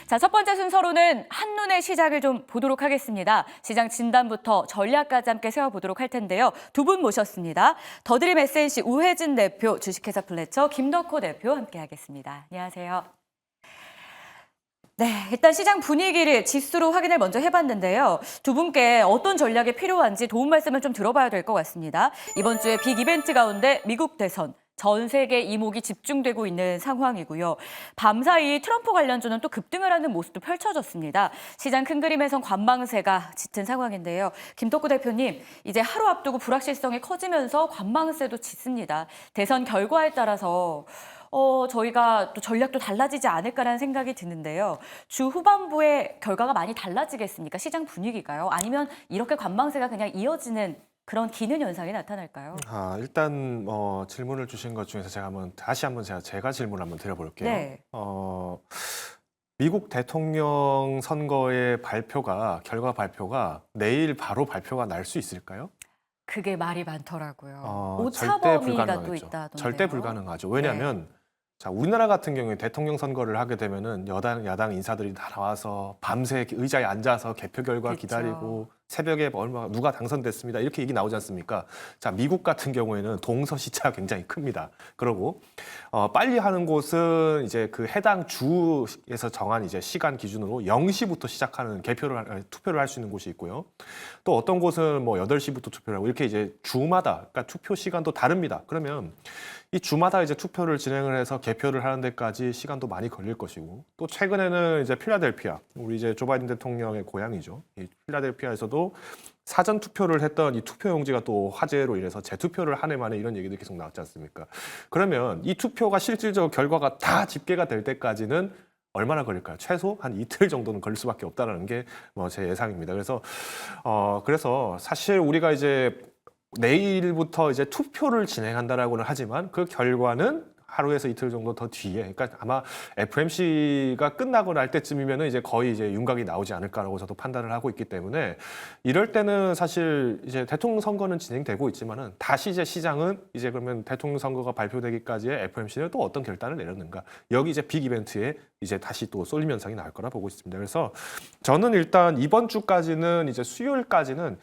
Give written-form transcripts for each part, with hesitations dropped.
자, 첫 번째 순서로는 한눈에 시장을 좀 보도록 하겠습니다. 시장 진단부터 전략까지 함께 세워보도록 할 텐데요. 두 분 모셨습니다. 더드림 SNC 우혜진 대표, 주식회사 플래처 김덕호 대표 함께하겠습니다. 안녕하세요. 네, 일단 시장 분위기를 지수로 확인을 먼저 해봤는데요. 두 분께 어떤 전략이 필요한지 도움 말씀을 좀 들어봐야 될 것 같습니다. 이번 주에 빅 이벤트 가운데 미국 대선, 전 세계 이목이 집중되고 있는 상황이고요. 밤사이 트럼프 관련주는 또 급등을 하는 모습도 펼쳐졌습니다. 시장 큰 그림에선 관망세가 짙은 상황인데요. 김덕구 대표님, 이제 하루 앞두고 불확실성이 커지면서 관망세도 짙습니다. 대선 결과에 따라서 저희가 또 전략도 달라지지 않을까라는 생각이 드는데요. 주 후반부에 결과가 많이 달라지겠습니까? 시장 분위기가요? 아니면 이렇게 관망세가 그냥 이어지는 그런 기는 현상이 나타날까요? 일단 질문을 주신 것 중에서 제가 다시 한번 제가 질문을 한번 드려볼게요. 네. 미국 대통령 선거의 결과 발표가 내일 바로 발표가 날 수 있을까요? 그게 말이 많더라고요. 절대 오차 범위가 또 불가능하겠죠. 있다던데요. 절대 불가능하죠. 왜냐하면 자, 우리나라 같은 경우에 대통령 선거를 하게 되면은 여당, 야당 인사들이 다 나와서 밤새 의자에 앉아서 개표 결과 그쵸. 기다리고 새벽에 누가 당선됐습니다. 이렇게 얘기 나오지 않습니까? 자, 미국 같은 경우에는 동서 시차가 굉장히 큽니다. 그리고 빨리 하는 곳은 이제 그 해당 주에서 정한 이제 시간 기준으로 0시부터 시작하는 투표를 할 수 있는 곳이 있고요. 또 어떤 곳은 뭐 8시부터 투표를 하고 이렇게 이제 주마다 그러니까 투표 시간도 다릅니다. 그러면 이 주마다 이제 투표를 진행을 해서 개표를 하는 데까지 시간도 많이 걸릴 것이고 또 최근에는 이제 필라델피아 우리 이제 조 바이든 대통령의 고향이죠. 이 필라델피아에서도 사전 투표를 했던 이 투표용지가 또 화재로 인해서 재투표를 한 해 만에 이런 얘기도 계속 나왔지 않습니까? 그러면 이 투표가 실질적으로 결과가 다 집계가 될 때까지는 얼마나 걸릴까요? 최소 한 이틀 정도는 걸릴 수밖에 없다는 게 뭐 제 예상입니다. 그래서 사실 우리가 이제 내일부터 이제 투표를 진행한다라고는 하지만 그 결과는 하루에서 이틀 정도 더 뒤에, 그러니까 아마 FOMC가 끝나고 날 때쯤이면은 이제 거의 이제 윤곽이 나오지 않을까라고 저도 판단을 하고 있기 때문에 이럴 때는 사실 이제 대통령 선거는 진행되고 있지만은 다시 이제 시장은 이제 그러면 대통령 선거가 발표되기까지의 FOMC는 또 어떤 결단을 내렸는가 여기 이제 빅 이벤트에 이제 다시 또 쏠림 현상이 나올 거라 보고 있습니다. 그래서 저는 일단 이번 주까지는 이제 수요일까지는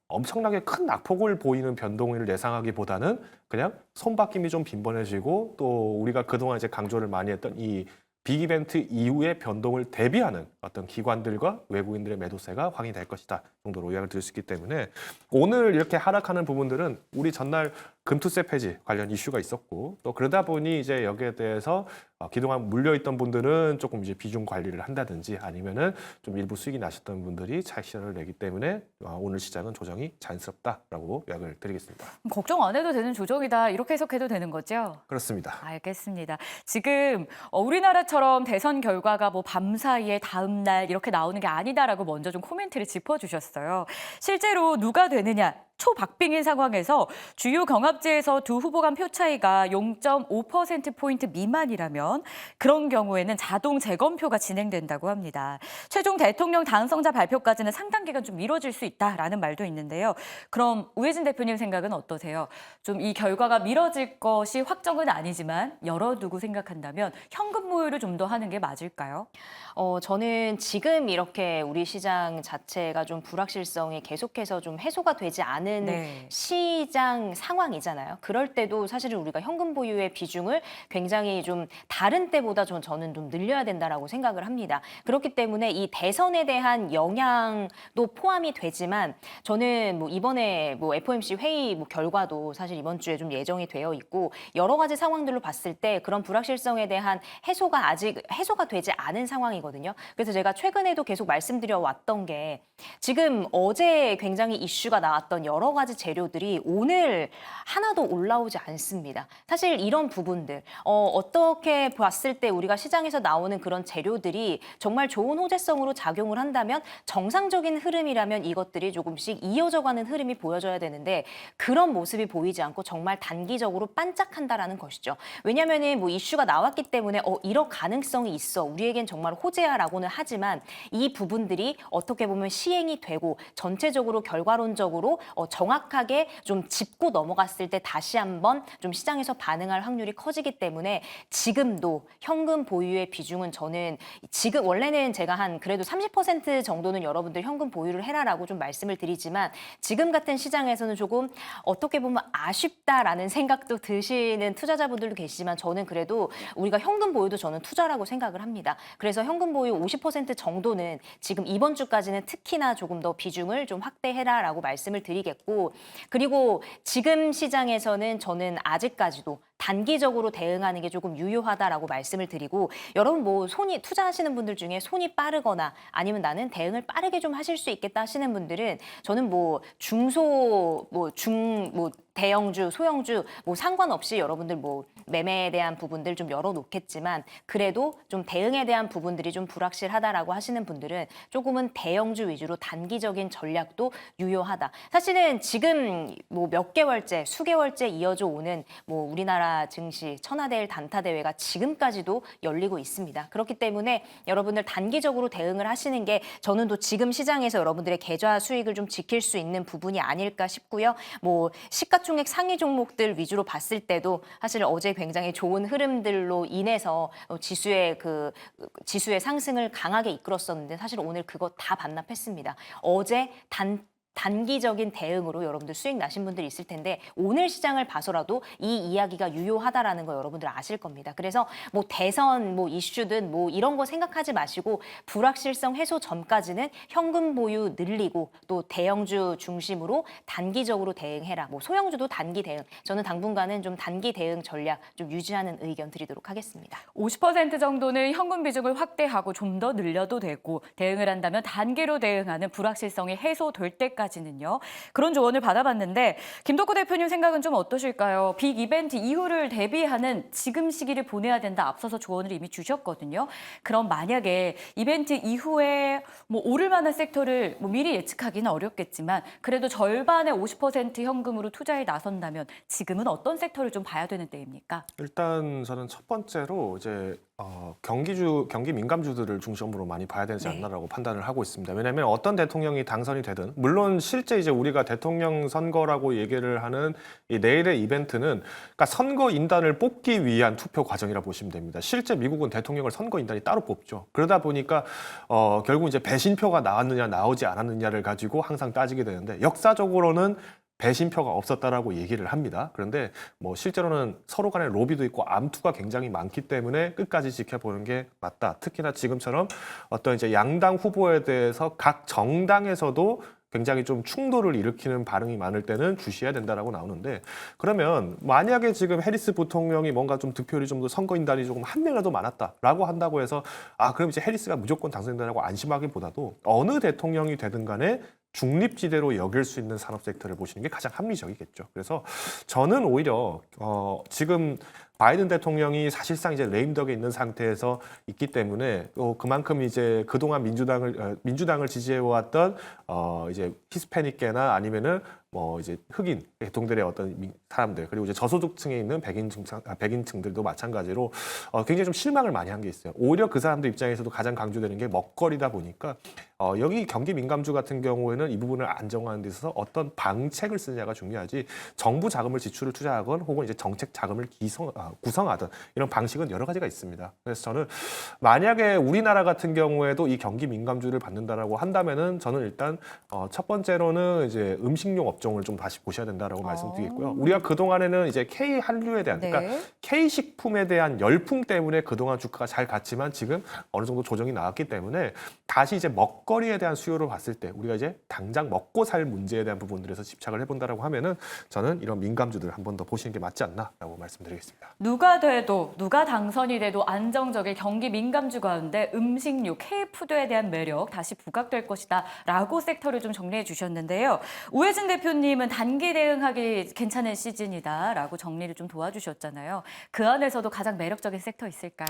엄청나게 큰 낙폭을 보이는 변동을 예상하기보다는 그냥 손바뀜이 좀 빈번해지고 또 우리가 그동안 이제 강조를 많이 했던 이 빅 이벤트 이후의 변동을 대비하는 어떤 기관들과 외국인들의 매도세가 확인될 것이다 정도로 요약을 드릴 수 있기 때문에 오늘 이렇게 하락하는 부분들은 우리 전날 금투세 폐지 관련 이슈가 있었고 또 그러다 보니 이제 여기에 대해서 그동안 물려있던 분들은 조금 이제 비중 관리를 한다든지 아니면은 좀 일부 수익이 나셨던 분들이 차익 실현을 내기 때문에 오늘 시장은 조정이 자연스럽다라고 요약을 드리겠습니다. 걱정 안 해도 되는 조정이다. 이렇게 해석해도 되는 거죠? 그렇습니다. 알겠습니다. 지금 우리나라처럼 대선 결과가 뭐 밤사이에 다음 날 이렇게 나오는 게 아니다라고 먼저 좀 코멘트를 짚어주셨어요. 실제로 누가 되느냐? 초박빙인 상황에서 주요 경합지에서 두 후보 간 표 차이가 0.5%포인트 미만이라면 그런 경우에는 자동 재검표가 진행된다고 합니다. 최종 대통령 당선자 발표까지는 상당 기간 좀 미뤄질 수 있다라는 말도 있는데요. 그럼 우혜진 대표님 생각은 어떠세요? 좀 이 결과가 미뤄질 것이 확정은 아니지만 열어두고 생각한다면 현금 모여를 좀 더 하는 게 맞을까요? 저는 지금 이렇게 우리 시장 자체가 좀 불확실성이 계속해서 좀 해소가 되지 않은 시장 상황이잖아요. 그럴 때도 사실은 우리가 현금 보유의 비중을 굉장히 좀 다른 때보다 저는 좀 늘려야 된다라고 생각을 합니다. 그렇기 때문에 이 대선에 대한 영향도 포함이 되지만 저는 뭐 이번에 뭐 FOMC 회의 결과도 사실 이번 주에 좀 예정이 되어 있고 여러 가지 상황들로 봤을 때 그런 불확실성에 대한 해소가 아직 해소가 되지 않은 상황이거든요. 그래서 제가 최근에도 계속 말씀드려 왔던 게 지금 어제 굉장히 이슈가 나왔던 여러 가지 재료들이 오늘 하나도 올라오지 않습니다. 사실 이런 부분들 어떻게 봤을 때 우리가 시장에서 나오는 그런 재료들이 정말 좋은 호재성으로 작용을 한다면 정상적인 흐름이라면 이것들이 조금씩 이어져가는 흐름이 보여져야 되는데 그런 모습이 보이지 않고 정말 단기적으로 반짝한다라는 것이죠. 왜냐하면 뭐 이슈가 나왔기 때문에 이런 가능성이 있어 우리에겐 정말 호재야라고는 하지만 이 부분들이 어떻게 보면 시행이 되고 전체적으로 결과론적으로 정확하게 좀 짚고 넘어갔을 때 다시 한번 좀 시장에서 반응할 확률이 커지기 때문에 지금도 현금 보유의 비중은 저는 지금 원래는 제가 한 그래도 30% 정도는 여러분들 현금 보유를 해라라고 좀 말씀을 드리지만 지금 같은 시장에서는 조금 어떻게 보면 아쉽다라는 생각도 드시는 투자자분들도 계시지만 저는 그래도 우리가 현금 보유도 저는 투자라고 생각을 합니다. 그래서 현금 보유 50% 정도는 지금 이번 주까지는 특히나 조금 더 비중을 좀 확대해라라고 말씀을 드리겠고 그리고 지금 시장에서는 저는 아직까지도 단기적으로 대응하는 게 조금 유효하다라고 말씀을 드리고 여러분 뭐 손이 투자하시는 분들 중에 손이 빠르거나 아니면 나는 대응을 빠르게 좀 하실 수 있겠다 하시는 분들은 저는 뭐 중소 뭐 대형주, 소형주 뭐 상관없이 여러분들 뭐 매매에 대한 부분들 좀 열어놓겠지만 그래도 좀 대응에 대한 부분들이 좀 불확실하다라고 하시는 분들은 조금은 대형주 위주로 단기적인 전략도 유효하다. 사실은 지금 뭐 몇 개월째, 수개월째 이어져 오는 뭐 우리나라 증시 천하대일 단타 대회가 지금까지도 열리고 있습니다. 그렇기 때문에 여러분들 단기적으로 대응을 하시는 게 저는 또 지금 시장에서 여러분들의 계좌 수익을 좀 지킬 수 있는 부분이 아닐까 싶고요. 뭐 시가총액 상위 종목들 위주로 봤을 때도 사실 어제 굉장히 좋은 흐름들로 인해서 지수의 상승을 강하게 이끌었었는데 사실 오늘 그거 다 반납했습니다. 어제 단기적인 대응으로 여러분들 수익 나신 분들이 있을 텐데 오늘 시장을 봐서라도 이 이야기가 유효하다라는 거 여러분들 아실 겁니다. 그래서 뭐 대선 뭐 이슈든 뭐 이런 거 생각하지 마시고 불확실성 해소 전까지는 현금 보유 늘리고 또 대형주 중심으로 단기적으로 대응해라. 뭐 소형주도 단기 대응. 저는 당분간은 좀 단기 대응 전략 좀 유지하는 의견 드리도록 하겠습니다. 50% 정도는 현금 비중을 확대하고 좀 더 늘려도 되고 대응을 한다면 단기로 대응하는 불확실성이 해소될 때까지는요. 그런 조언을 받아봤는데 김덕구 대표님 생각은 좀 어떠실까요? 빅 이벤트 이후를 대비하는 지금 시기를 보내야 된다 앞서서 조언을 이미 주셨거든요. 그럼 만약에 이벤트 이후에 뭐 오를 만한 섹터를 뭐 미리 예측하기는 어렵겠지만 그래도 절반의 50% 현금으로 투자에 나선다면 지금은 어떤 섹터를 좀 봐야 되는 때입니까? 일단 저는 첫 번째로 이제 경기 민감주들을 중심으로 많이 봐야 되지 않나라고 판단을 하고 있습니다. 왜냐하면 어떤 대통령이 당선이 되든 물론 실제 이제 우리가 대통령 선거라고 얘기를 하는 이 내일의 이벤트는 그러니까 선거 인단을 뽑기 위한 투표 과정이라 보시면 됩니다. 실제 미국은 대통령을 선거 인단이 따로 뽑죠. 그러다 보니까 결국 이제 배신표가 나왔느냐 나오지 않았느냐를 가지고 항상 따지게 되는데 역사적으로는 배신표가 없었다라고 얘기를 합니다. 그런데 뭐 실제로는 서로 간에 로비도 있고 암투가 굉장히 많기 때문에 끝까지 지켜보는 게 맞다. 특히나 지금처럼 어떤 이제 양당 후보에 대해서 각 정당에서도 굉장히 좀 충돌을 일으키는 반응이 많을 때는 주시해야 된다라고 나오는데 그러면 만약에 지금 해리스 부통령이 뭔가 좀 득표율이 좀 더 선거인단이 조금 한 명이라도 많았다라고 한다고 해서 그럼 이제 해리스가 무조건 당선된다고 안심하기보다도 어느 대통령이 되든 간에 중립지대로 여길 수 있는 산업 섹터를 보시는 게 가장 합리적이겠죠. 그래서 저는 오히려 지금 바이든 대통령이 사실상 이제 레임덕에 있는 상태에서 있기 때문에 그만큼 이제 그동안 민주당을 지지해왔던 이제 히스패닉계나 아니면은 뭐 이제 흑인 계통들의 어떤 사람들 그리고 이제 저소득층에 있는 백인층들도 마찬가지로 굉장히 좀 실망을 많이 한 게 있어요. 오히려 그 사람들 입장에서도 가장 강조되는 게 먹거리다 보니까 여기 경기 민감주 같은 경우에는 이 부분을 안정화하는 데 있어서 어떤 방책을 쓰느냐가 중요하지 정부 자금을 지출을 투자하건 혹은 이제 정책 자금을 구성하든 이런 방식은 여러 가지가 있습니다. 그래서 저는 만약에 우리나라 같은 경우에도 이 경기 민감주를 받는다라고 한다면은 저는 일단 첫 번째로는 이제 음식용 업종을 좀 다시 보셔야 된다라고 말씀드리겠고요. 우리가 그 동안에는 이제 K 한류에 대한 그러니까 K 식품에 대한 열풍 때문에 그동안 주가가 잘 갔지만 지금 어느 정도 조정이 나왔기 때문에 다시 이제 먹거리에 대한 수요를 봤을 때 우리가 이제 당장 먹고 살 문제에 대한 부분들에서 집착을 해본다라고 하면은 저는 이런 민감주들 한 번 더 보시는 게 맞지 않나라고 말씀드리겠습니다. 누가 당선이 돼도 안정적인 경기 민감주 가운데 음식료, K푸드에 대한 매력 다시 부각될 것이다 라고 섹터를 좀 정리해 주셨는데요. 우혜진 대표님은 단기 대응하기 괜찮은 시즌이다 라고 정리를 좀 도와주셨잖아요. 그 안에서도 가장 매력적인 섹터 있을까요?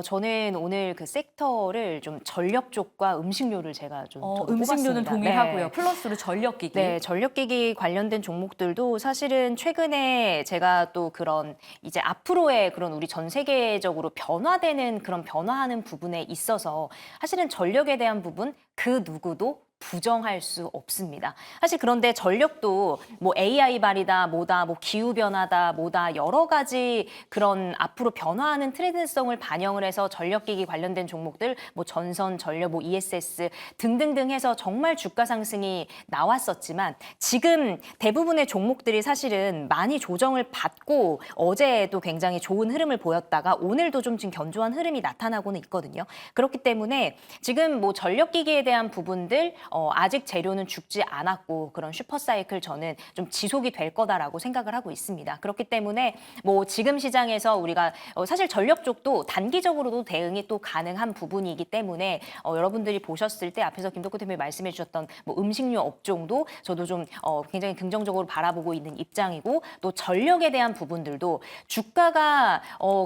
저는 오늘 그 섹터를 좀 전력 쪽과 음식료를 제가 좀 음식료는 뽑았습니다. 동일하고요. 네. 플러스로 전력기기. 네, 전력기기 관련된 종목들도 사실은 최근에 제가 또 그런 이제 앞으로의 그런 우리 전 세계적으로 변화되는 그런 변화하는 부분에 있어서 사실은 전력에 대한 부분 그 누구도 부정할 수 없습니다. 사실 그런데 전력도 뭐 AI 발이다, 뭐다, 뭐 기후 변화다, 뭐다 여러 가지 그런 앞으로 변화하는 트렌드성을 반영을 해서 전력기기 관련된 종목들, 뭐 전선, 전력, 뭐 ESS 등등등 해서 정말 주가 상승이 나왔었지만 지금 대부분의 종목들이 사실은 많이 조정을 받고 어제도 굉장히 좋은 흐름을 보였다가 오늘도 좀 지금 견조한 흐름이 나타나고는 있거든요. 그렇기 때문에 지금 뭐 전력기기에 대한 부분들 아직 재료는 죽지 않았고 그런 슈퍼사이클 저는 좀 지속이 될 거다라고 생각을 하고 있습니다. 그렇기 때문에 뭐 지금 시장에서 우리가 사실 전력 쪽도 단기적으로도 대응이 또 가능한 부분이기 때문에 여러분들이 보셨을 때 앞에서 김덕구 대표님 말씀해 주셨던 뭐 음식료 업종도 저도 좀 굉장히 긍정적으로 바라보고 있는 입장이고 또 전력에 대한 부분들도 주가가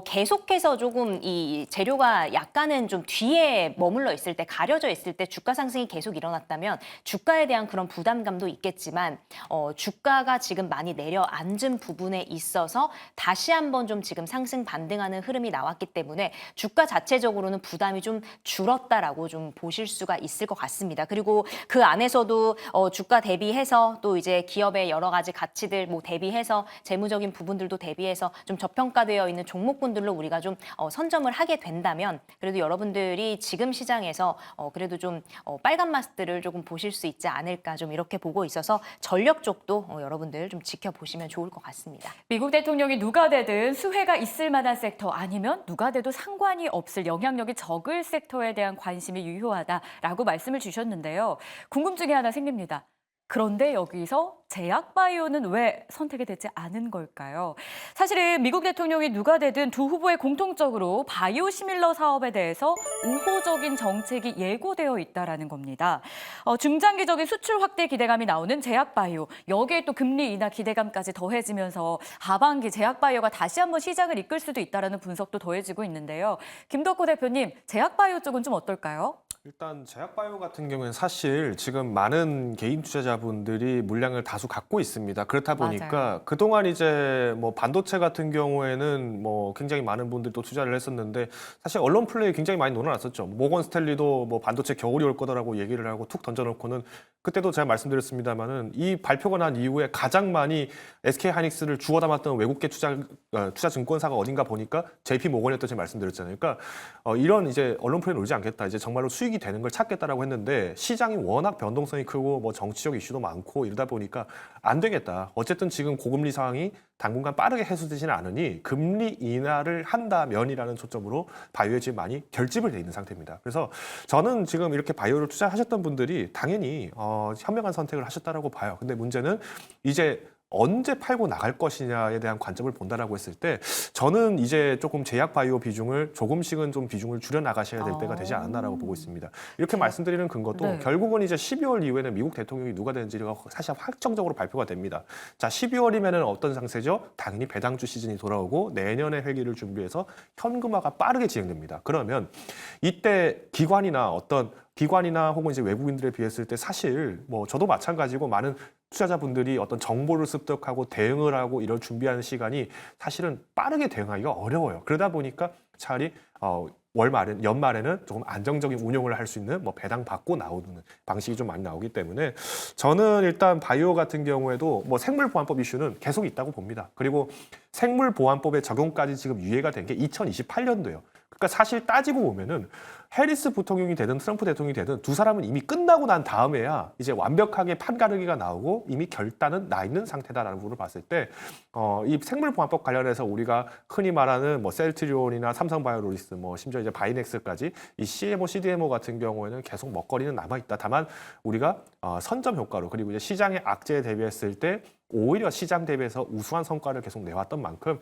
계속해서 조금 이 재료가 약간은 좀 뒤에 머물러 있을 때 가려져 있을 때 주가 상승이 계속 일어났다면 주가에 대한 그런 부담감도 있겠지만 주가가 지금 많이 내려앉은 부분에 있어서 다시 한번 좀 지금 상승 반등하는 흐름이 나왔기 때문에 주가 자체적으로는 부담이 좀 줄었다라고 좀 보실 수가 있을 것 같습니다. 그리고 그 안에서도 주가 대비해서 또 이제 기업의 여러 가지 가치들 뭐 대비해서 재무적인 부분들도 대비해서 좀 저평가되어 있는 종목군들로 우리가 좀 선점을 하게 된다면 그래도 여러분들이 지금 시장에서 그래도 좀 빨간 마스들을 조금 보실 수 있지 않을까 좀 이렇게 보고 있어서 전력 쪽도 여러분들 좀 지켜보시면 좋을 것 같습니다. 미국 대통령이 누가 되든 수혜가 있을 만한 섹터 아니면 누가 돼도 상관이 없을 영향력이 적을 섹터에 대한 관심이 유효하다라고 말씀을 주셨는데요. 궁금증이 하나 생깁니다. 그런데 여기서 제약바이오는 왜 선택이 되지 않은 걸까요? 사실은 미국 대통령이 누가 되든 두 후보의 공통적으로 바이오시밀러 사업에 대해서 우호적인 정책이 예고되어 있다는 겁니다. 중장기적인 수출 확대 기대감이 나오는 제약바이오, 여기에 또 금리 인하 기대감까지 더해지면서 하반기 제약바이오가 다시 한번 시장을 이끌 수도 있다는 분석도 더해지고 있는데요. 김덕호 대표님, 제약바이오 쪽은 좀 어떨까요? 일단 제약바이오 같은 경우에는 사실 지금 많은 개인 투자자분들이 물량을 다수 갖고 있습니다. 그렇다 보니까 맞아요. 그동안 이제 뭐 반도체 같은 경우에는 뭐 굉장히 많은 분들이 또 투자를 했었는데 사실 언론 플레이 굉장히 많이 놀아놨었죠. 모건 스탠리도 뭐 반도체 겨울이 올 거다라고 얘기를 하고 툭 던져놓고는 그때도 제가 말씀드렸습니다만은 이 발표가 난 이후에 가장 많이 SK 하이닉스를 주워 담았던 외국계 투자 증권사가 어딘가 보니까 JP 모건이었던 제가 말씀드렸잖아요. 그러니까 이런 이제 언론 플레이 놀지 않겠다. 이제 정말로 수익이 되는 걸 찾겠다라고 했는데 시장이 워낙 변동성이 크고 뭐 정치적 이슈도 많고 이러다 보니까 안 되겠다. 어쨌든 지금 고금리 상황이 당분간 빠르게 해소되지는 않으니 금리 인하를 한다면이라는 초점으로 바이오에 지금 많이 결집을 돼 있는 상태입니다. 그래서 저는 지금 이렇게 바이오를 투자하셨던 분들이 당연히 현명한 선택을 하셨다라고 봐요. 근데 문제는 이제 언제 팔고 나갈 것이냐에 대한 관점을 본다라고 했을 때 저는 이제 조금 제약 바이오 비중을 조금씩은 좀 비중을 줄여 나가셔야 될 때가 되지 않았나라고 보고 있습니다. 이렇게 말씀드리는 근거도 네. 결국은 이제 12월 이후에는 미국 대통령이 누가 되는지가 사실 확정적으로 발표가 됩니다. 자, 12월이면은 어떤 상태죠? 당연히 배당주 시즌이 돌아오고 내년에 회기를 준비해서 현금화가 빠르게 진행됩니다. 그러면 이때 기관이나 혹은 이제 외국인들에 비했을 때 사실 뭐 저도 마찬가지고 많은 투자자분들이 어떤 정보를 습득하고 대응을 하고 이런 준비하는 시간이 사실은 빠르게 대응하기가 어려워요. 그러다 보니까 차라리 연말에는 조금 안정적인 운용을 할 수 있는 뭐 배당 받고 나오는 방식이 좀 많이 나오기 때문에 저는 일단 바이오 같은 경우에도 뭐 생물보안법 이슈는 계속 있다고 봅니다. 그리고 생물보안법의 적용까지 지금 유예가 된 게 2028년도예요. 그러니까 사실 따지고 보면은 해리스 부통령이 되든 트럼프 대통령이 되든 두 사람은 이미 끝나고 난 다음에야 이제 완벽하게 판가르기가 나오고 이미 결단은 나 있는 상태다라는 부분을 봤을 때 이 생물보안법 관련해서 우리가 흔히 말하는 뭐 셀트리온이나 삼성바이오로지스 뭐 심지어 이제 바이넥스까지 이 CMO, CDMO 같은 경우에는 계속 먹거리는 남아 있다. 다만 우리가 선점 효과로 그리고 이제 시장의 악재에 대비했을 때 오히려 시장 대비해서 우수한 성과를 계속 내왔던 만큼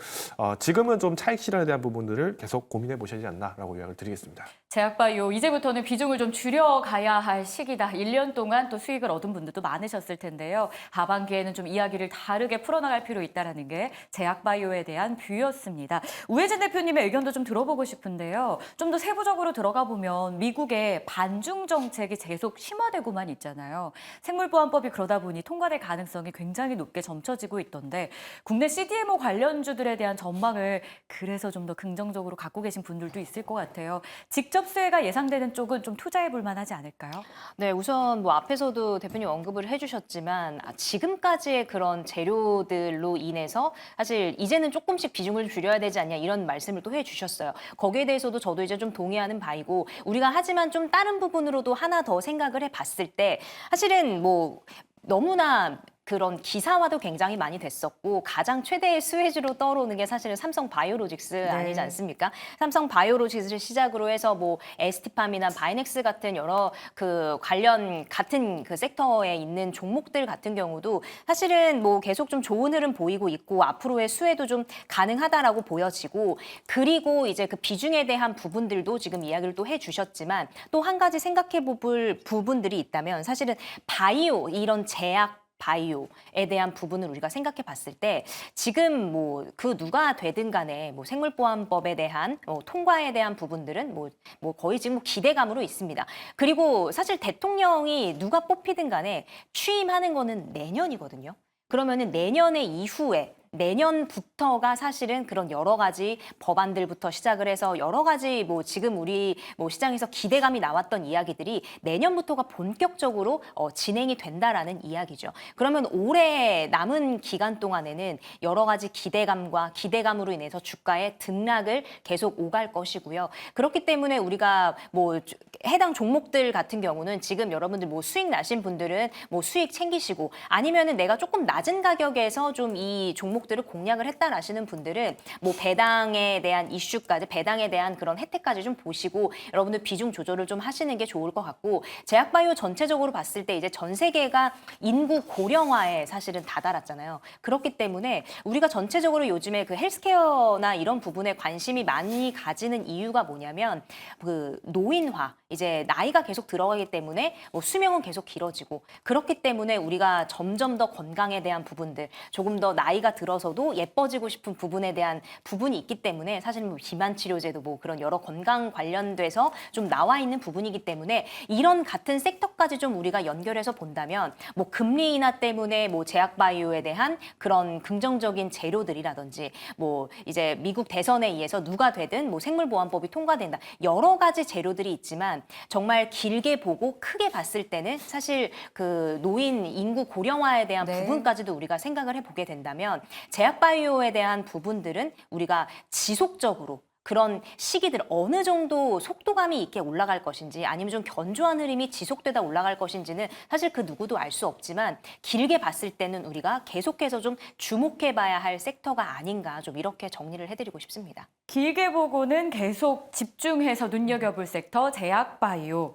지금은 좀 차익 실현에 대한 부분들을 계속 고민해 보셔야 하지 않나라고 요약을 드리겠습니다. 제약바이오 이제부터는 비중을 좀 줄여가야 할 시기다. 1년 동안 또 수익을 얻은 분들도 많으셨을 텐데요. 하반기에는 좀 이야기를 다르게 풀어나갈 필요 있다는 게 제약바이오에 대한 뷰였습니다. 우혜진 대표님의 의견도 좀 들어보고 싶은데요. 좀 더 세부적으로 들어가 보면 미국의 반중 정책이 계속 심화되고만 있잖아요. 생물보안법이 그러다 보니 통과될 가능성이 굉장히 높게 높게 점쳐지고 있던데 국내 CDMO 관련주들에 대한 전망을 그래서 좀 더 긍정적으로 갖고 계신 분들도 있을 것 같아요. 직접 수혜가 예상되는 쪽은 좀 투자해 볼 만하지 않을까요? 네, 우선 뭐 앞에서도 대표님 언급을 해주셨지만 지금까지의 그런 재료들로 인해서 사실 이제는 조금씩 비중을 줄여야 되지 않냐 이런 말씀을 또 해주셨어요. 거기에 대해서도 저도 이제 좀 동의하는 바이고 우리가 하지만 좀 다른 부분으로도 하나 더 생각을 해봤을 때 사실은 뭐 너무나 그런 기사화도 굉장히 많이 됐었고 가장 최대의 수혜주로 떠오르는 게 사실은 삼성 바이오로직스 아니지 않습니까? 삼성 바이오로직스를 시작으로 해서 뭐 에스티팜이나 바이넥스 같은 여러 그 관련 같은 그 섹터에 있는 종목들 같은 경우도 사실은 뭐 계속 좀 좋은 흐름 보이고 있고 앞으로의 수혜도 좀 가능하다라고 보여지고 그리고 이제 그 비중에 대한 부분들도 지금 이야기를 또 해주셨지만 또 한 가지 생각해 볼 부분들이 있다면 사실은 바이오 이런 제약 바이오에 대한 부분을 우리가 생각해 봤을 때 지금 뭐 그 누가 되든 간에 뭐 생물보안법에 대한 통과에 대한 부분들은 뭐 거의 지금 기대감으로 있습니다. 그리고 사실 대통령이 누가 뽑히든 간에 취임하는 거는 내년이거든요. 그러면은 내년의 이후에 내년부터가 사실은 그런 여러 가지 법안들부터 시작을 해서 여러 가지 뭐 지금 우리 뭐 시장에서 기대감이 나왔던 이야기들이 내년부터가 본격적으로 진행이 된다라는 이야기죠. 그러면 올해 남은 기간 동안에는 여러 가지 기대감으로 인해서 주가의 등락을 계속 오갈 것이고요. 그렇기 때문에 우리가 뭐 해당 종목들 같은 경우는 지금 여러분들 뭐 수익 나신 분들은 뭐 수익 챙기시고 아니면은 내가 조금 낮은 가격에서 좀 이 종목들을 공략을 했다라시는 분들은 뭐 배당에 대한 이슈까지 배당에 대한 그런 혜택까지 좀 보시고 여러분들 비중 조절을 좀 하시는 게 좋을 것 같고 제약바이오 전체적으로 봤을 때 이제 전 세계가 인구 고령화에 사실은 다다랐잖아요. 그렇기 때문에 우리가 전체적으로 요즘에 그 헬스케어나 이런 부분에 관심이 많이 가지는 이유가 뭐냐면 그 노인화 이제 나이가 계속 들어가기 때문에 뭐 수명은 계속 길어지고 그렇기 때문에 우리가 점점 더 건강에 대한 부분들 조금 더 나이가 들어서도 예뻐지고 싶은 부분에 대한 부분이 있기 때문에 사실 뭐 비만 치료제도 뭐 그런 여러 건강 관련돼서 좀 나와 있는 부분이기 때문에 이런 같은 섹터까지 좀 우리가 연결해서 본다면 뭐 금리 인하 때문에 뭐 제약바이오에 대한 그런 긍정적인 재료들이라든지 뭐 이제 미국 대선에 의해서 누가 되든 뭐 생물보안법이 통과된다 여러 가지 재료들이 있지만 정말 길게 보고 크게 봤을 때는 사실 그 노인 인구 고령화에 대한 부분까지도 우리가 생각을 해보게 된다면 제약바이오에 대한 부분들은 우리가 지속적으로 그런 시기들 어느 정도 속도감이 있게 올라갈 것인지 아니면 좀 견조한 흐름이 지속되다 올라갈 것인지는 사실 그 누구도 알 수 없지만 길게 봤을 때는 우리가 계속해서 좀 주목해봐야 할 섹터가 아닌가 좀 이렇게 정리를 해드리고 싶습니다. 길게 보고는 계속 집중해서 눈여겨볼 섹터 제약바이오.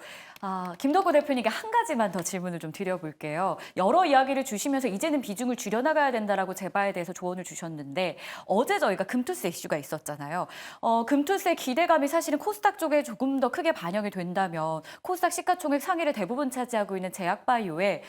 김덕구 대표님께 한 가지만 더 질문을 좀 드려볼게요. 여러 이야기를 주시면서 이제는 비중을 줄여나가야 된다라고 재바에 대해서 조언을 주셨는데 어제 저희가 금투세 이슈가 있었잖아요. 금투세 기대감이 사실은 코스닥 쪽에 조금 더 크게 반영이 된다면 코스닥 시가총액 상위를 대부분 차지하고 있는 제약바이오에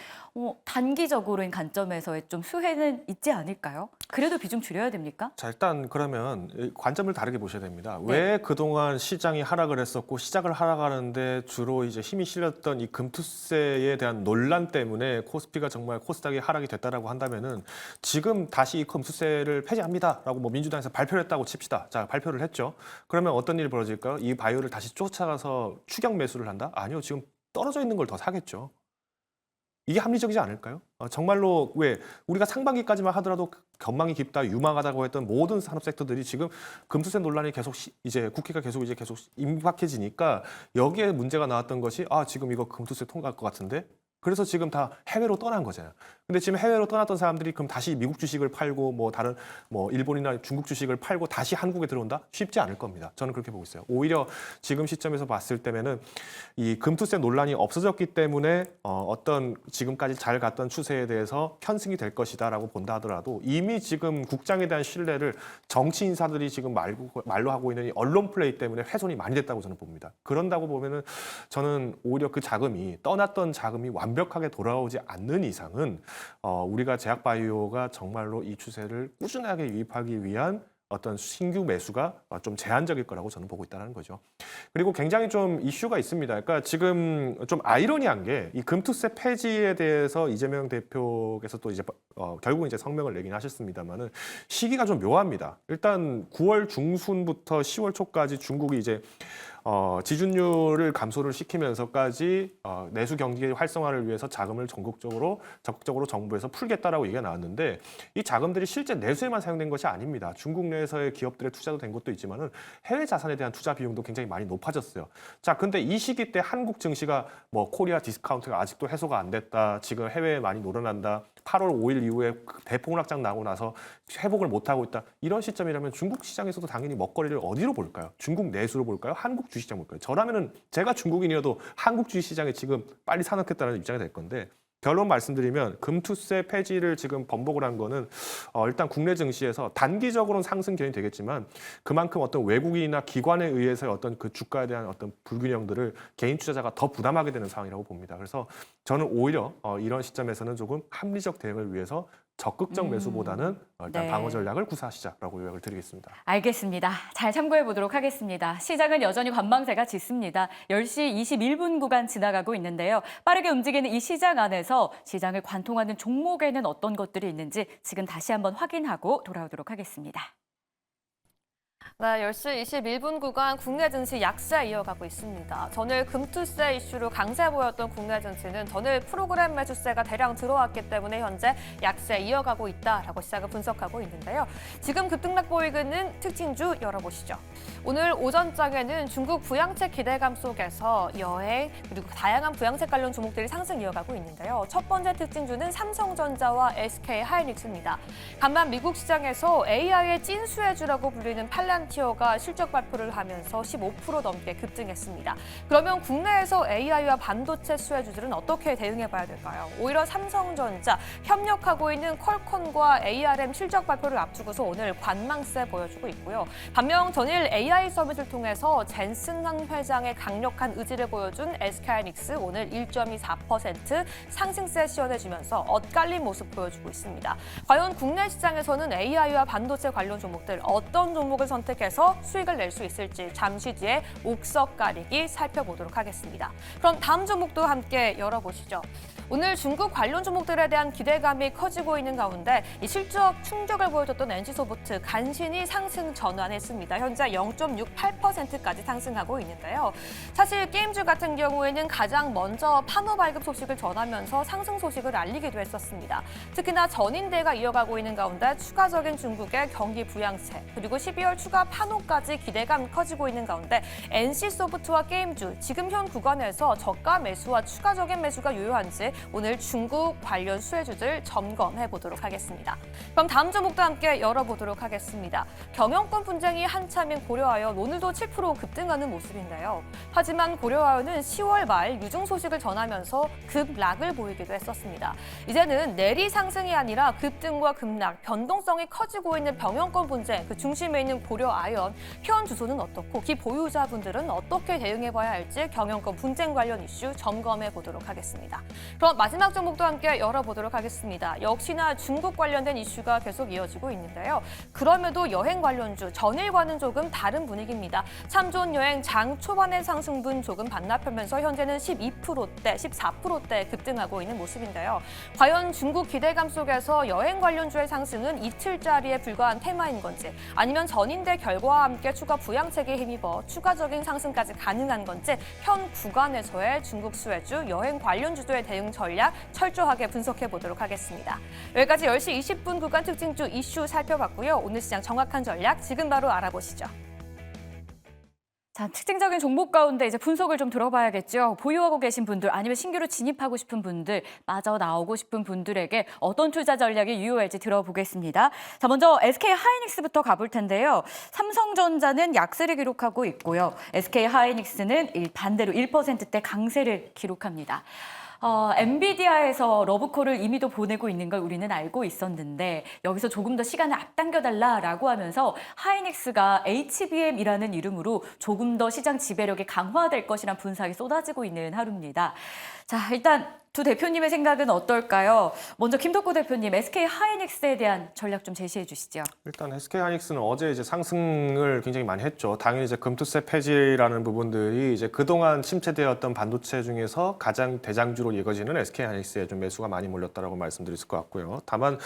단기적으로인 관점에서의 좀 수혜는 있지 않을까요? 그래도 비중 줄여야 됩니까? 자, 일단 그러면 관점을 다르게 보셔야 됩니다. 왜 그동안 시장이 하락을 했었고 시작을 하락하는데 주로 이제 힘이 실렸던 이 금투세에 대한 논란 때문에 코스피가 정말 코스닥이 하락이 됐다라고 한다면은 지금 다시 이 금투세를 폐지합니다라고 뭐 민주당에서 발표를 했다고 칩시다. 자, 발표를 했죠. 그러면 어떤 일이 벌어질까요? 이 바이오를 다시 쫓아가서 추격 매수를 한다? 아니요. 지금 떨어져 있는 걸 더 사겠죠. 이게 합리적이지 않을까요? 정말로 왜 우리가 상반기까지만 하더라도 전망이 깊다, 유망하다고 했던 모든 산업 섹터들이 지금 금투세 논란이 계속 이제 국회가 계속 임박해지니까 여기에 문제가 나왔던 것이 지금 이거 금투세 통과할 것 같은데 그래서 지금 다 해외로 떠난 거잖아요. 근데 지금 해외로 떠났던 사람들이 그럼 다시 미국 주식을 팔고 뭐 다른 뭐 일본이나 중국 주식을 팔고 다시 한국에 들어온다? 쉽지 않을 겁니다. 저는 그렇게 보고 있어요. 오히려 지금 시점에서 봤을 때면은 이 금투세 논란이 없어졌기 때문에 어떤 지금까지 잘 갔던 추세에 대해서 편승이 될 것이다라고 본다 하더라도 이미 지금 국장에 대한 신뢰를 정치 인사들이 지금 말로 하고 있는 이 언론 플레이 때문에 훼손이 많이 됐다고 저는 봅니다. 그런다고 보면은 저는 오히려 그 자금이 떠났던 자금이 완벽하게 돌아오지 않는 이상은 우리가 제약바이오가 정말로 이 추세를 꾸준하게 유입하기 위한 어떤 신규 매수가 좀 제한적일 거라고 저는 보고 있다는 거죠. 그리고 굉장히 좀 이슈가 있습니다. 그러니까 지금 좀 아이러니한 게 이 금투세 폐지에 대해서 이재명 대표께서 또 이제 결국 이제 성명을 내긴 하셨습니다만은 시기가 좀 묘합니다. 일단 9월 중순부터 10월 초까지 중국이 이제 지준율을 감소를 시키면서까지 내수 경기 활성화를 위해서 자금을 적극적으로 정부에서 풀겠다라고 얘기가 나왔는데 이 자금들이 실제 내수에만 사용된 것이 아닙니다. 중국 내에서의 기업들의 투자도 된 것도 있지만은 해외 자산에 대한 투자 비용도 굉장히 많이 높아졌어요. 자, 근데 이 시기 때 한국 증시가 뭐 코리아 디스카운트가 아직도 해소가 안 됐다. 지금 해외에 많이 놀아난다. 8월 5일 이후에 대폭락장 나고 나서 회복을 못하고 있다. 이런 시점이라면 중국 시장에서도 당연히 먹거리를 어디로 볼까요? 중국 내수로 볼까요? 한국 주시장 볼까요? 저라면은 제가 중국인이어도 한국 주시장에 지금 빨리 산업했다는 입장이 될 건데 결론 말씀드리면 금투세 폐지를 지금 번복을 한 거는 일단 국내 증시에서 단기적으로는 상승 기현이 되겠지만 그만큼 어떤 외국인이나 기관에 의해서의 어떤 그 주가에 대한 어떤 불균형들을 개인 투자자가 더 부담하게 되는 상황이라고 봅니다. 그래서 저는 오히려 이런 시점에서는 조금 합리적 대응을 위해서 적극적 매수보다는 일단 네. 방어 전략을 구사하시자라고 요약을 드리겠습니다. 알겠습니다. 잘 참고해 보도록 하겠습니다. 시장은 여전히 관망세가 짙습니다. 10시 21분 구간 지나가고 있는데요. 빠르게 움직이는 이 시장 안에서 시장을 관통하는 종목에는 어떤 것들이 있는지 지금 다시 한번 확인하고 돌아오도록 하겠습니다. 네, 10시 21분 구간 국내 증시 약세 이어가고 있습니다. 전일 금투세 이슈로 강세 보였던 국내 증시는 전일 프로그램 매수세가 대량 들어왔기 때문에 현재 약세 이어가고 있다라고 시장을 분석하고 있는데요. 지금 급등락 보이고 있는 특징주 열어보시죠. 오늘 오전장에는 중국 부양책 기대감 속에서 여행 그리고 다양한 부양책 관련 종목들이 상승 이어가고 있는데요. 첫 번째 특징주는 삼성전자와 SK하이닉스입니다. 간만 미국 시장에서 AI의 찐수혜주라고 불리는 팔란티어가 실적 발표를 하면서 15% 넘게 급등했습니다. 그러면 국내에서 AI와 반도체 수혜주들은 어떻게 대응해봐야 될까요? 오히려 삼성전자, 협력하고 있는 퀄컴과 ARM 실적 발표를 앞두고서 오늘 관망세 보여주고 있고요. 반면 전일 AI 서밋을 통해서 젠슨황 회장의 강력한 의지를 보여준 SK하이닉스 오늘 1.24% 상승세 시원해지면서 엇갈린 모습 보여주고 있습니다. 과연 국내 시장에서는 AI와 반도체 관련 종목들 어떤 종목을 선택해서 수익을 낼 수 있을지 잠시 뒤에 옥석 가리기 살펴보도록 하겠습니다. 그럼 다음 종목도 함께 열어보시죠. 오늘 중국 관련 종목들에 대한 기대감이 커지고 있는 가운데 이 실적 충격을 보여줬던 NC소프트 간신히 상승 전환했습니다. 현재 0.68%까지 상승하고 있는데요. 사실 게임주 같은 경우에는 가장 먼저 판호 발급 소식을 전하면서 상승 소식을 알리기도 했었습니다. 특히나 전인대가 이어가고 있는 가운데 추가적인 중국의 경기 부양세 그리고 12월 추가 판호까지 기대감 커지고 있는 가운데 NC소프트와 게임주 지금 현 구간에서 저가 매수와 추가적인 매수가 유효한지 오늘 중국 관련 수혜주들 점검해 보도록 하겠습니다. 그럼 다음 종목도 함께 열어보도록 하겠습니다. 경영권 분쟁이 한참인 고려아연 오늘도 7% 급등하는 모습인데요. 하지만 고려아연은 10월 말 유증 소식을 전하면서 급락을 보이기도 했었습니다. 이제는 내리 상승이 아니라 급등과 급락, 변동성이 커지고 있는 경영권 분쟁 그 중심에 있는 고려아연 현 주소는 어떻고 기 보유자분들은 어떻게 대응해봐야 할지 경영권 분쟁 관련 이슈 점검해 보도록 하겠습니다. 그럼 마지막 종목도 함께 열어보도록 하겠습니다. 역시나 중국 관련된 이슈가 계속 이어지고 있는데요. 그럼에도 여행 관련주 전일과는 조금 다른 분위기입니다. 참 좋은 여행 장 초반의 상승분 조금 반납하면서 현재는 12%대, 14%대 급등하고 있는 모습인데요. 과연 중국 기대감 속에서 여행 관련주의 상승은 이틀짜리에 불과한 테마인 건지 아니면 전인대 결과와 함께 추가 부양책에 힘입어 추가적인 상승까지 가능한 건지 현 구간에서의 중국 수혜주 여행 관련주도의 대응 전략 철저하게 분석해 보도록 하겠습니다. 여기까지 10시 20분 구간 특징주 이슈 살펴봤고요. 오늘 시장 정확한 전략 지금 바로 알아보시죠. 자, 특징적인 종목 가운데 이제 분석을 좀 들어봐야겠죠. 보유하고 계신 분들 아니면 신규로 진입하고 싶은 분들, 빠져나오고 싶은 분들에게 어떤 투자 전략이 유효할지 들어보겠습니다. 자, 먼저 SK하이닉스부터 가볼 텐데요. 삼성전자는 약세를 기록하고 있고요. SK하이닉스는 반대로 1%대 강세를 기록합니다. 엔비디아에서 러브콜을 이미도 보내고 있는 걸 우리는 알고 있었는데 여기서 조금 더 시간을 앞당겨달라라고 하면서 하이닉스가 HBM이라는 이름으로 조금 더 시장 지배력이 강화될 것이란 분석이 쏟아지고 있는 하루입니다. 자, 일단 두 대표님의 생각은 어떨까요? 먼저 김덕구 대표님, SK 하이닉스에 대한 전략 좀 제시해 주시죠. 일단 SK 하이닉스는 어제 이제 상승을 굉장히 많이 했죠. 당연히 이제 금투세 폐지라는 부분들이 이제 그동안 침체되었던 반도체 중에서 가장 대장주로 이어지는 SK 하이닉스에 좀 매수가 많이 몰렸다라고 말씀드릴 수 있을 것 같고요. 다만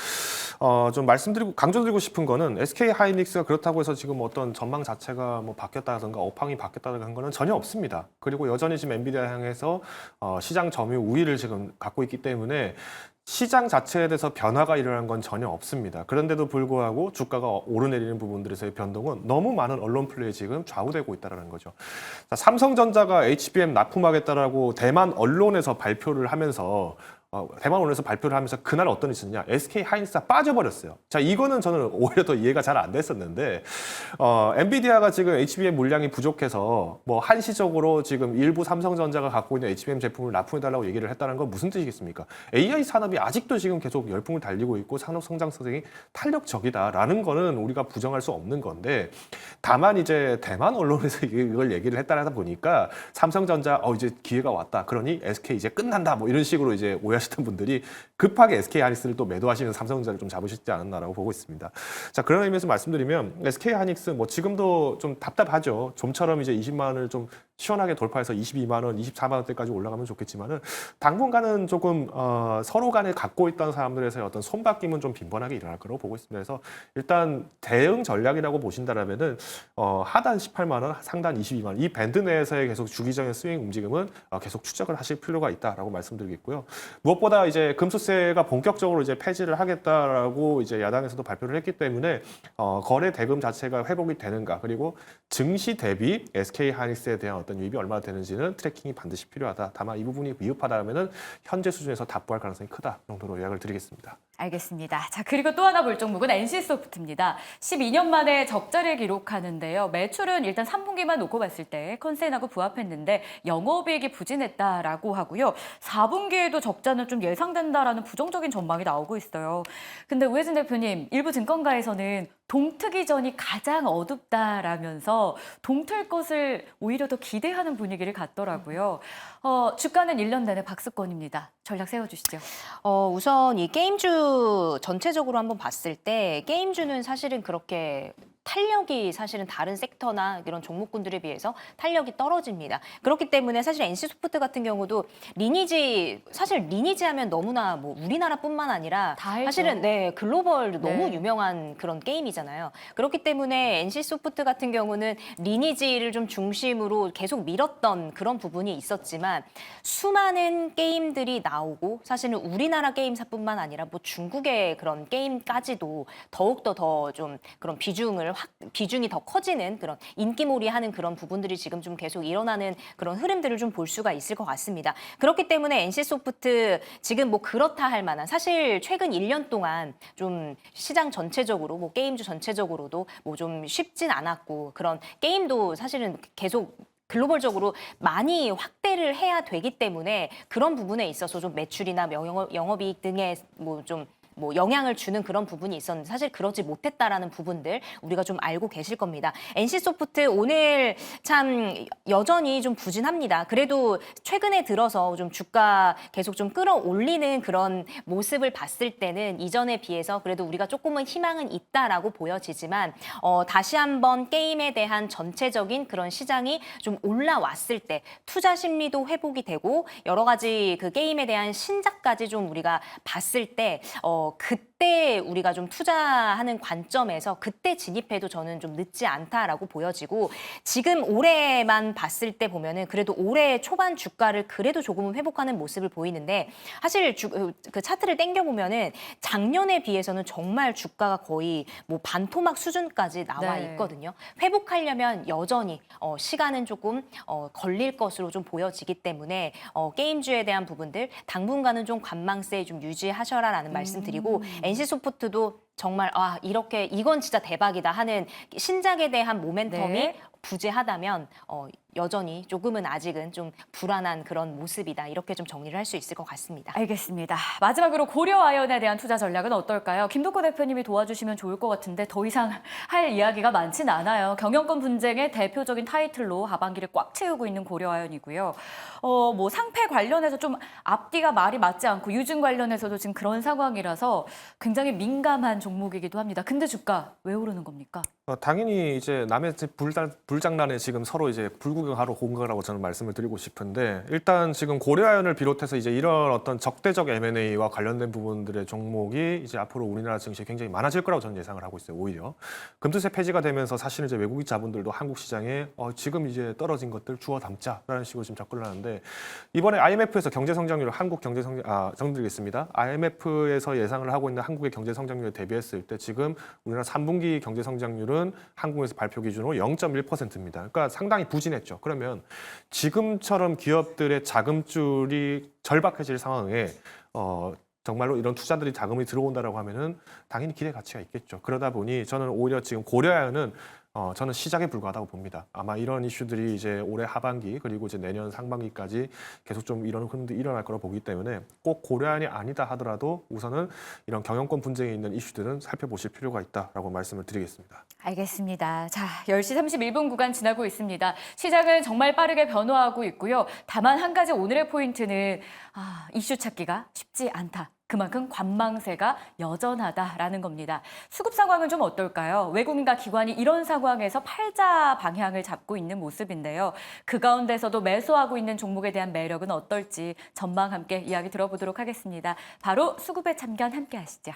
좀 말씀드리고 강조드리고 싶은 거는 SK 하이닉스가 그렇다고 해서 지금 어떤 전망 자체가 뭐 바뀌었다든가 업황이 바뀌었다든가 한 거는 전혀 없습니다. 그리고 여전히 지금 엔비디아 향해서 시장 점유 우위를 지금 갖고 있기 때문에 시장 자체에 대해서 변화가 일어난 건 전혀 없습니다. 그런데도 불구하고 주가가 오르내리는 부분들에서의 변동은 너무 많은 언론 플레이에 지금 좌우되고 있다는 거죠. 자, 삼성전자가 HBM 납품하겠다라고 대만 언론에서 발표를 하면서 대만 언론에서 발표를 하면서 그날 어떤 일이 있었냐? SK 하이닉스가 빠져버렸어요. 자, 이거는 저는 오히려 더 이해가 잘 안 됐었는데 엔비디아가 지금 HBM 물량이 부족해서 뭐 한시적으로 지금 일부 삼성전자가 갖고 있는 HBM 제품을 납품해달라고 얘기를 했다는 건 무슨 뜻이겠습니까? AI 산업이 아직도 지금 계속 열풍을 달리고 있고 산업 성장성이 탄력적이다라는 거는 우리가 부정할 수 없는 건데 다만 이제 대만 언론에서 이걸 얘기를 했다다 보니까 삼성전자 이제 기회가 왔다. 그러니 SK 이제 끝난다. 뭐 이런 식으로 이제 오해하시던 분들이 급하게 SK 하이닉스를 또 매도하시는 삼성전자를 좀 잡으시지 않았나라고 보고 있습니다. 자, 그런 의미에서 말씀드리면 SK 하이닉스 뭐 지금도 좀 답답하죠. 좀처럼 이제 20만 원을 좀 시원하게 돌파해서 22만 원, 24만 원대까지 올라가면 좋겠지만은 당분간은 조금 서로 간에 갖고 있던 사람들에서의 어떤 손바뀜은 좀 빈번하게 일어날 거라고 보고 있습니다. 그래서 일단 대응 전략이라고 보신다라면은 하단 18만 원, 상단 22만 원 이 밴드 내에서의 계속 주기적인 스윙 움직임은 계속 추적을 하실 필요가 있다라고 말씀드리겠고요. 무엇보다 이제 금수세가 본격적으로 이제 폐지를 하겠다라고 이제 야당에서도 발표를 했기 때문에 거래 대금 자체가 회복이 되는가 그리고 증시 대비 SK 하이닉스에 대한 어떤 유입이 얼마나 되는지는 트래킹이 반드시 필요하다. 다만 이 부분이 미흡하다면은 현재 수준에서 답부할 가능성이 크다 정도로 요약을 드리겠습니다. 알겠습니다. 자, 그리고 또 하나 볼 종목은 NC소프트입니다. 12년 만에 적자를 기록하는데요. 매출은 일단 3분기만 놓고 봤을 때 컨센하고 부합했는데 영업이익이 부진했다라고 하고요. 4분기에도 적자는 좀 예상된다라는 부정적인 전망이 나오고 있어요. 근데 우혜진 대표님, 일부 증권가에서는 동트기 전이 가장 어둡다라면서 동틀 것을 오히려 더 기대하는 분위기를 갖더라고요. 주가는 1년 내내 박스권입니다. 전략 세워주시죠. 우선 이 게임주 전체적으로 한번 봤을 때 게임주는 사실은 그렇게 탄력이 사실은 다른 섹터나 이런 종목군들에 비해서 탄력이 떨어집니다. 그렇기 때문에 사실 NC소프트 같은 경우도 사실 리니지 하면 너무나 뭐 우리나라뿐만 아니라 다 알죠. 사실은 글로벌 너무 네. 유명한 그런 게임이잖아요. 그렇기 때문에 NC소프트 같은 경우는 리니지를 좀 중심으로 계속 밀었던 그런 부분이 있었지만 수많은 게임들이 나오고 사실은 우리나라 게임사뿐만 아니라 뭐 중국의 그런 게임까지도 더욱더 더 좀 그런 비중이 더 커지는 그런 인기몰이하는 그런 부분들이 지금 좀 계속 일어나는 그런 흐름들을 좀 볼 수가 있을 것 같습니다. 그렇기 때문에 NC소프트 지금 뭐 그렇다 할 만한 사실 최근 1년 동안 좀 시장 전체적으로 뭐 게임주 전체적으로도 뭐 좀 쉽진 않았고 그런 게임도 사실은 계속 글로벌적으로 많이 확대를 해야 되기 때문에 그런 부분에 있어서 좀 매출이나 영업이익 등의 뭐 영향을 주는 그런 부분이 있었는데 사실 그러지 못했다라는 부분들 우리가 좀 알고 계실 겁니다. NC소프트 오늘 참 여전히 좀 부진합니다. 그래도 최근에 들어서 좀 주가 계속 좀 끌어올리는 그런 모습을 봤을 때는 이전에 비해서 그래도 우리가 조금은 희망은 있다라고 보여지지만 다시 한번 게임에 대한 전체적인 그런 시장이 좀 올라왔을 때 투자 심리도 회복이 되고 여러 가지 그 게임에 대한 신작까지 좀 우리가 봤을 때 그때 우리가 좀 투자하는 관점에서 그때 진입해도 저는 좀 늦지 않다라고 보여지고 지금 올해만 봤을 때 보면은 그래도 올해 초반 주가를 그래도 조금은 회복하는 모습을 보이는데 사실 그 차트를 땡겨보면은 작년에 비해서는 정말 주가가 거의 뭐 반토막 수준까지 나와 네. 있거든요. 회복하려면 여전히 시간은 조금 걸릴 것으로 좀 보여지기 때문에 게임주에 대한 부분들 당분간은 좀 관망세 좀 유지하셔라라는 말씀드리고 NC소프트도 정말 이건 진짜 대박이다 하는 신작에 대한 모멘텀이 네. 부재하다면 여전히 조금은 아직은 좀 불안한 그런 모습이다. 이렇게 좀 정리를 할 수 있을 것 같습니다. 알겠습니다. 마지막으로 고려아연에 대한 투자 전략은 어떨까요? 김덕호 대표님이 도와주시면 좋을 것 같은데 더 이상 할 이야기가 많진 않아요. 경영권 분쟁의 대표적인 타이틀로 하반기를 꽉 채우고 있는 고려아연이고요. 뭐 상패 관련해서 좀 앞뒤가 말이 맞지 않고 유증 관련해서도 지금 그런 상황이라서 굉장히 민감한 종목이기도 합니다. 근데 주가 왜 오르는 겁니까? 당연히 이제 남의 집 불장난에 지금 서로 이제 불구경하러 온 거라고 저는 말씀을 드리고 싶은데, 일단 지금 고려아연을 비롯해서 이제 이런 어떤 적대적 M&A와 관련된 부분들의 종목이 이제 앞으로 우리나라 증시에 굉장히 많아질 거라고 저는 예상을 하고 있어요. 오히려 금투세 폐지가 되면서 사실은 이제 외국인 자본들도 한국 시장에 지금 이제 떨어진 것들 주워 담자라는 식으로 지금 접근을 하는데, 이번에 IMF에서 경제 성장률을 정드리겠습니다. IMF에서 예상을 하고 있는 한국의 경제 성장률에 대비했을 때 지금 우리나라 3분기 경제 성장률은 한국에서 발표 기준으로 0.1%입니다. 그러니까 상당히 부진했죠. 그러면 지금처럼 기업들의 자금줄이 절박해질 상황에 정말로 이런 투자들이 자금이 들어온다라고 하면은 당연히 기대 가치가 있겠죠. 그러다 보니 저는 오히려 지금 고려아연은 저는 시작에 불과하다고 봅니다. 아마 이런 이슈들이 이제 올해 하반기 그리고 이제 내년 상반기까지 계속 좀 이런 흐름들이 일어날 거라 보기 때문에 꼭 고려아연이 아니다 하더라도 우선은 이런 경영권 분쟁에 있는 이슈들은 살펴보실 필요가 있다라고 말씀을 드리겠습니다. 알겠습니다. 자, 10시 31분 구간 지나고 있습니다. 시장은 정말 빠르게 변화하고 있고요. 다만 한 가지 오늘의 포인트는 이슈 찾기가 쉽지 않다. 그만큼 관망세가 여전하다라는 겁니다. 수급 상황은 좀 어떨까요? 외국인과 기관이 이런 상황에서 팔자 방향을 잡고 있는 모습인데요. 그 가운데서도 매수하고 있는 종목에 대한 매력은 어떨지 전망 함께 이야기 들어보도록 하겠습니다. 바로 수급의 참견 함께 하시죠.